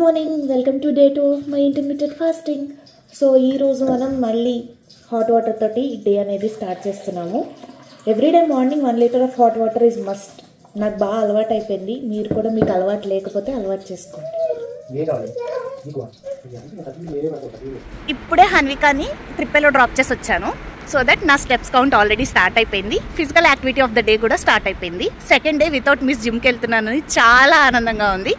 Morning, welcome to day 2 of my intermediate fasting. So ఈరోజు మనం మళ్ళీ హాట్ వాటర్ తోటి డే అనేది స్టార్ట్ చేస్తున్నాము. Everyday morning 1 litre of hot water is must. నాకు బాగా అలవాటు అయిపోయింది. మీరు కూడా మీకు అలవాటు లేకపోతే అలవాటు చేసుకోండి. ఇప్పుడే హన్వికాని ట్రిప్లో డ్రాప్ చేసి వచ్చాను. సో దట్ నా స్టెప్స్ కౌంట్ ఆల్రెడీ స్టార్ట్ అయిపోయింది. Physical activity of the day కూడా స్టార్ట్ అయిపోయింది. సెకండ్ డే వితౌట్ మిస్ జిమ్కి వెళ్తున్నాను. చాలా ఆనందంగా ఉంది.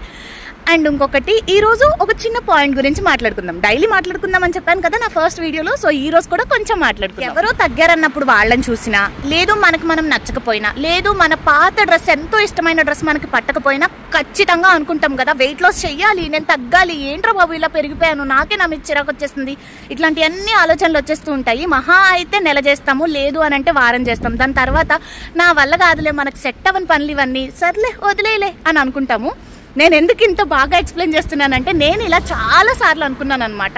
అండ్ ఇంకొకటి, ఈరోజు ఒక చిన్న పాయింట్ గురించి మాట్లాడుకుందాం. డైలీ మాట్లాడుకుందాం అని చెప్పాను కదా నా ఫస్ట్ వీడియోలో. సో ఈ రోజు కూడా కొంచెం మాట్లాడుకుందాం. ఎవరో తగ్గారన్నప్పుడు వాళ్ళని చూసినా, లేదు మనకు మనం నచ్చకపోయినా, లేదు మన పాత డ్రెస్ ఎంతో ఇష్టమైన డ్రెస్ మనకి పట్టకపోయినా ఖచ్చితంగా అనుకుంటాం కదా, వెయిట్ లాస్ చెయ్యాలి, నేను తగ్గాలి, ఏంట్రా బాబు ఇలా పెరిగిపోయాను, నాకే నా మీద చిరాకు వచ్చేస్తుంది, ఇట్లాంటి అన్ని ఆలోచనలు వచ్చేస్తూ ఉంటాయి. మహా అయితే నెల చేస్తాము, లేదు అని అంటే వారం చేస్తాం. దాని తర్వాత నా వల్ల కాదులే, మనకు సెట్ అవ్వని పనులు ఇవన్నీ, సర్లే వదిలేలే అని అనుకుంటాము. నేను ఎందుకు ఇంత బాగా ఎక్స్ప్లెయిన్ చేస్తున్నానంటే, నేను ఇలా చాలా సార్లు అనుకున్నాను అనమాట.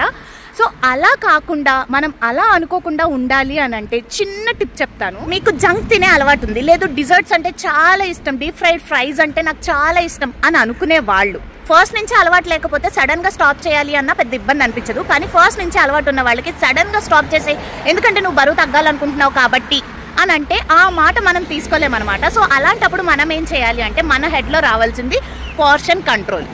సో అలా కాకుండా మనం అలా అనుకోకుండా ఉండాలి అని అంటే చిన్న టిప్ చెప్తాను. మీకు జంక్ తినే అలవాటు ఉంది, లేదు డిజర్ట్స్ అంటే చాలా ఇష్టం, డీప్ ఫ్రైడ్ ఫ్రైస్ అంటే నాకు చాలా ఇష్టం అని అనుకునే వాళ్ళు, ఫస్ట్ నుంచి అలవాటు లేకపోతే సడన్ గా స్టాప్ చేయాలి అన్న పెద్ద ఇబ్బంది అనిపించదు. కానీ ఫస్ట్ నుంచి అలవాటు ఉన్న వాళ్ళకి సడన్ గా స్టాప్ చేసే, ఎందుకంటే నువ్వు బరువు తగ్గాలనుకుంటున్నావు కాబట్టి అని అంటే ఆ మాట మనం తీసుకోలేమన్నమాట. సో అలాంటప్పుడు మనం ఏం చేయాలి అంటే, మన హెడ్లో రావాల్సింది పోర్షన్ కంట్రోల్.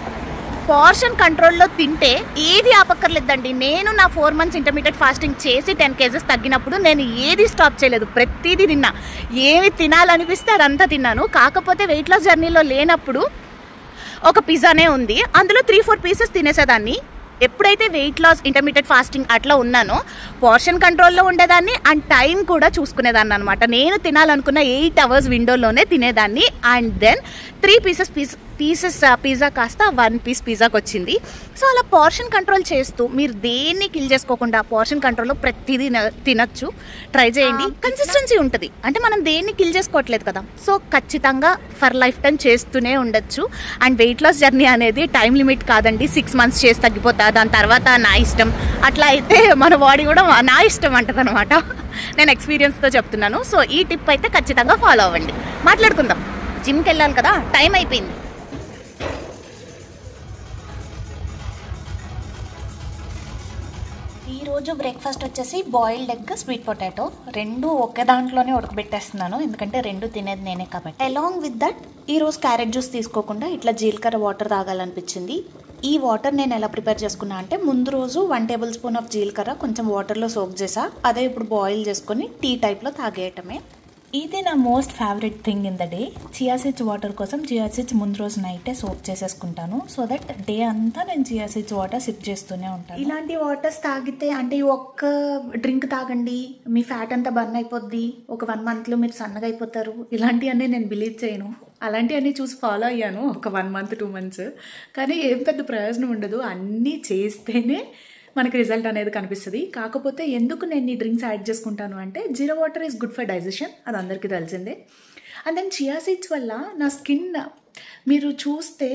పోర్షన్ కంట్రోల్లో తింటే ఏది ఆపక్కర్లేదండి. నేను నా 4 months ఇంటర్మీడియట్ ఫాస్టింగ్ చేసి 10 kgs తగ్గినప్పుడు నేను ఏది స్టాప్ చేయలేదు, ప్రతిదీ తిన్నా. ఏమి తినాలనిపిస్తే అదంతా తిన్నాను. కాకపోతే వెయిట్ లాస్ జర్నీలో లేనప్పుడు ఒక పిజ్జానే ఉంది, అందులో 3-4 పీసెస్ తినేసేదాన్ని. ఎప్పుడైతే వెయిట్ లాస్ ఇంటర్మీడియట్ ఫాస్టింగ్ అట్లా ఉన్నానో పోర్షన్ కంట్రోల్లో ఉండేదాన్ని అండ్ టైం కూడా చూసుకునేదాన్ని అనమాట. నేను తినాలనుకున్న 8 hours విండోలోనే తినేదాన్ని. అండ్ దెన్ 3 పీసెస్ పిజ్జా కాస్త 1 piece పిజ్జాకి వచ్చింది. సో అలా పోర్షన్ కంట్రోల్ చేస్తూ మీరు దేన్ని కిల్ చేసుకోకుండా పోర్షన్ కంట్రోల్లో ప్రతిదీ తినచ్చు. ట్రై చేయండి, కన్సిస్టెన్సీ ఉంటుంది. అంటే మనం దేన్ని కిల్ చేసుకోవట్లేదు కదా, సో ఖచ్చితంగా ఫర్ లైఫ్ టైం చేస్తూనే ఉండొచ్చు. అండ్ వెయిట్ లాస్ జర్నీ అనేది టైం లిమిట్ కాదండి. 6 months చేసి తగ్గిపోతా, దాని తర్వాత నా ఇష్టం. అట్లా అయితే మన బాడీ కూడా నా ఇష్టం అంటది అనమాట. నేను ఎక్స్పీరియన్స్తో చెప్తున్నాను. సో ఈ టిప్ అయితే ఖచ్చితంగా ఫాలో అవ్వండి. మాట్లాడుకుందాం. జిమ్కి వెళ్ళాలి కదా, టైం అయిపోయింది. ఈరోజు బ్రేక్ఫాస్ట్ వచ్చేసి బాయిల్డ్ ఎగ్, స్వీట్ పొటాటో, రెండు ఒకే దాంట్లోనే ఉడకబెట్టేస్తున్నాను, ఎందుకంటే రెండు తినేది నేనే కాబట్టి. అలాంగ్ విత్ దట్ ఈరోజు క్యారెట్ జ్యూస్ తీసుకోకుండా ఇట్లా జీలకర్ర వాటర్ తాగాలనిపించింది. ఈ వాటర్ నేను ఎలా ప్రిపేర్ చేసుకున్నా అంటే, ముందు రోజు 1 tablespoon ఆఫ్ జీలకర్ర కొంచెం వాటర్లో సోక్ చేసా, అదే ఇప్పుడు బాయిల్ చేసుకొని టీ టైప్లో తాగేయటమే. ఇది నా most favourite thing in the day. Chia seeds water కోసం చియా సీడ్స్ ముందు రోజు నైటే సోక్ చేసేసుకుంటాను. సో దట్ డే అంతా నేను చియా సీడ్స్ వాటర్ సిప్ చేస్తూనే ఉంటాను. ఇలాంటి వాటర్స్ తాగితే, అంటే ఒక్క డ్రింక్ తాగండి మీ ఫ్యాట్ అంతా బర్న్ అయిపోద్ది, ఒక 1 monthలో మీరు సన్నగా అయిపోతారు, ఇలాంటివన్నీ నేను బిలీవ్ చేయను. అలాంటివన్నీ చూసి ఫాలో అయ్యాను ఒక 1 month 2 months, కానీ ఏం పెద్ద ప్రయోజనం ఉండదు. అన్నీ చేస్తేనే మనకి రిజల్ట్ అనేది కనిపిస్తుంది. కాకపోతే ఎందుకు నేను ఈ డ్రింక్స్ యాడ్ చేసుకుంటాను అంటే, zero water is good for digestion, అది అందరికీ తెలిసిందే. అండ్ దెన్ చియా సీడ్స్ వల్ల నా స్కిన్ మీరు చూస్తే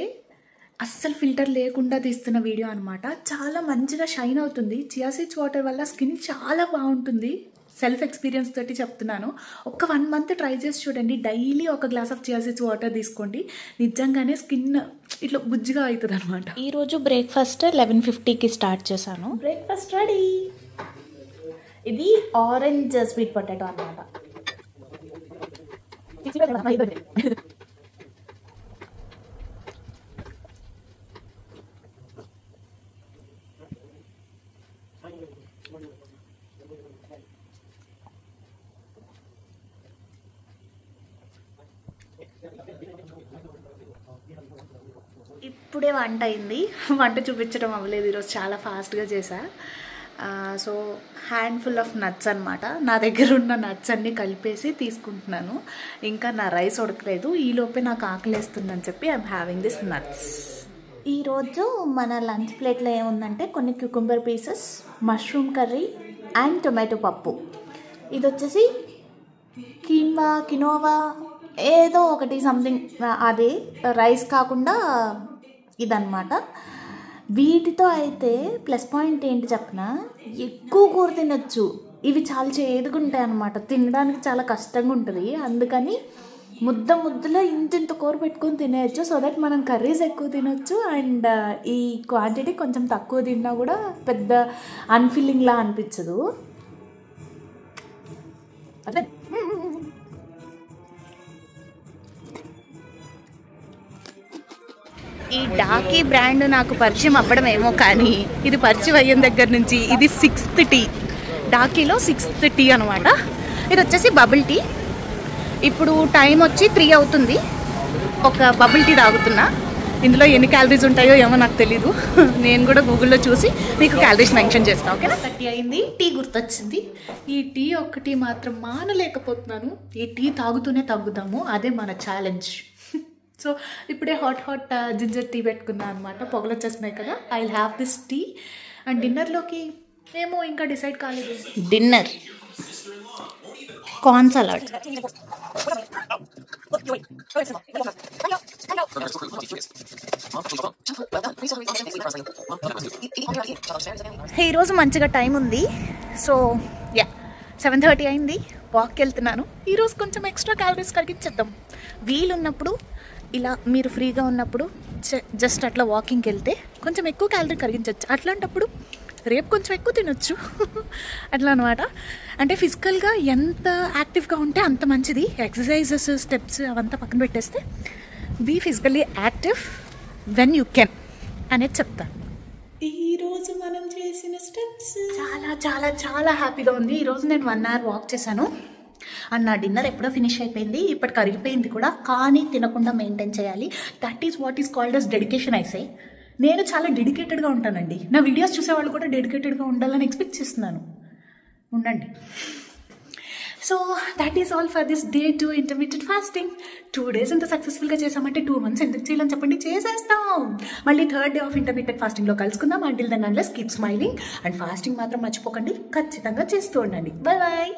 అస్సలు ఫిల్టర్ లేకుండా తీస్తున్న వీడియో అనమాట, చాలా మంచిగా షైన్ అవుతుంది. చియా సీడ్స్ వాటర్ వల్ల స్కిన్ చాలా బాగుంటుంది. సెల్ఫ్ ఎక్స్పీరియన్స్ తోటి చెప్తున్నాను. ఒక 1 month ట్రై చేసి చూడండి. డైలీ ఒక glass of chia seeds water తీసుకోండి, నిజంగానే స్కిన్ ఇట్లా బుజ్జిగా అవుతుంది అనమాట. ఈరోజు బ్రేక్ఫాస్ట్ 11:50కి స్టార్ట్ చేశాను. Breakfast ready. ఇది ఆరెంజ్ స్వీట్ పొటాటో అనమాట. ఇప్పుడే వంట అయింది. వంట చూపించడం అవ్వలేదు ఈరోజు, చాలా ఫాస్ట్గా చేశా. సో హ్యాండ్ఫుల్ ఆఫ్ నట్స్ అనమాట. నా దగ్గర ఉన్న నట్స్ అన్నీ కలిపేసి తీసుకుంటున్నాను. ఇంకా నా రైస్ ఉడకలేదు, ఈలోపే నాకు ఆకలేస్తుందని చెప్పి ఐఎమ్ హ్యావింగ్ దిస్ నట్స్. ఈరోజు మన లంచ్ ప్లేట్లో ఏముందంటే, కొన్ని cucumber pieces, mushroom curry and tomato పప్పు. ఇది వచ్చేసి కినోవా ఏదో ఒకటి సంథింగ్, అది రైస్ కాకుండా ఇదన్నమాట. వీటితో అయితే ప్లస్ పాయింట్ ఏంటి చెప్పిన, ఎక్కువ కూర తినచ్చు. ఇవి చాలా చేదుగా ఉంటాయి అన్నమాట, తినడానికి చాలా కష్టంగా ఉంటుంది. అందుకని ముద్దలో ఇంత కూర పెట్టుకొని తినేయచ్చు. సో దట్ మనం కర్రీస్ ఎక్కువ తినొచ్చు అండ్ ఈ క్వాంటిటీ కొంచెం తక్కువ తిన్నా కూడా పెద్ద అన్ఫిల్లింగ్లా అనిపించదు. అదే ఈ డాకీ బ్రాండ్ నాకు పరిచయం అవ్వడమేమో, కానీ ఇది పరిచయం అయ్యిన దగ్గర నుంచి ఇది 6th టీ, డాకీలో 6th టీ అనమాట. ఇది వచ్చేసి బబుల్ టీ. ఇప్పుడు టైం వచ్చి 3 అవుతుంది. ఒక బబుల్ టీ తాగుతున్నా. ఇందులో ఎన్ని క్యాలరీస్ ఉంటాయో ఏమో నాకు తెలీదు. నేను కూడా గూగుల్లో చూసి మీకు క్యాలరీస్ మెన్షన్ చేస్తాను. ఓకేనా? 30 అయింది. టీ గుర్తొచ్చింది. ఈ టీ ఒక్కటి మాత్రం మానలేకపోతున్నాను. ఈ టీ తాగుతూనే తగ్గుతాము, అదే మన ఛాలెంజ్. సో ఇప్పుడే హాట్ జింజర్ టీ పెట్టుకున్నాను అనమాట. పొగలు వచ్చేస్తున్నాయి కదా. I will have this tea. And డిన్నర్లోకి ఏమో ఇంకా డిసైడ్ కాలేదు. Dinner corn salad. ఈరోజు మంచిగా టైం ఉంది. సో 7:30 అయింది. వాక్కి వెళ్తున్నాను. ఈరోజు కొంచెం ఎక్స్ట్రా క్యాలరీస్ కరిగించేద్దాం. వీలున్నప్పుడు ఇలా మీరు ఫ్రీగా ఉన్నప్పుడు జస్ట్ అట్లా వాకింగ్కి వెళ్తే కొంచెం ఎక్కువ క్యాలరీ కరిగించవచ్చు. అట్లాంటప్పుడు రేపు కొంచెం ఎక్కువ తినొచ్చు. అట్లా అనమాట. అంటే ఫిజికల్గా ఎంత యాక్టివ్గా ఉంటే అంత మంచిది. ఎక్సర్సైజెస్, స్టెప్స్ అవంతా పక్కన పెట్టేస్తే be physically active when you can అనేది చెప్తాను. ఈరోజు మనం చేసిన స్టెప్స్ చాలా చాలా చాలా హ్యాపీగా ఉంది. ఈరోజు నేను 1 hour వాక్ చేశాను. అండ్ నా డిన్నర్ ఎప్పుడో ఫినిష్ అయిపోయింది. ఇప్పటి కరిగిపోయింది కూడా, కానీ తినకుండా మెయింటైన్ చేయాలి. That is what is called as dedication. ఐసే నేను చాలా డెడికేటెడ్గా ఉంటానండి. నా వీడియోస్ చూసేవాళ్ళు కూడా డెడికేటెడ్గా ఉండాలని ఎక్స్పెక్ట్ చేస్తున్నాను. ఉండండి. So that is all for this day 2 intermediate fasting. 2 days ఎంత సక్సెస్ఫుల్గా చేసామంటే 2 months ఎందుకు చేయాలని చెప్పండి, చేసేస్తాం. మళ్ళీ 3rd day ఆఫ్ ఇంటర్మీడియట్ ఫాస్టింగ్లో కలుసుకుందాం. Until then unless keep smiling. And fasting మాత్రం మర్చిపోకండి, ఖచ్చితంగా చేస్తూ ఉండండి. Bye bye.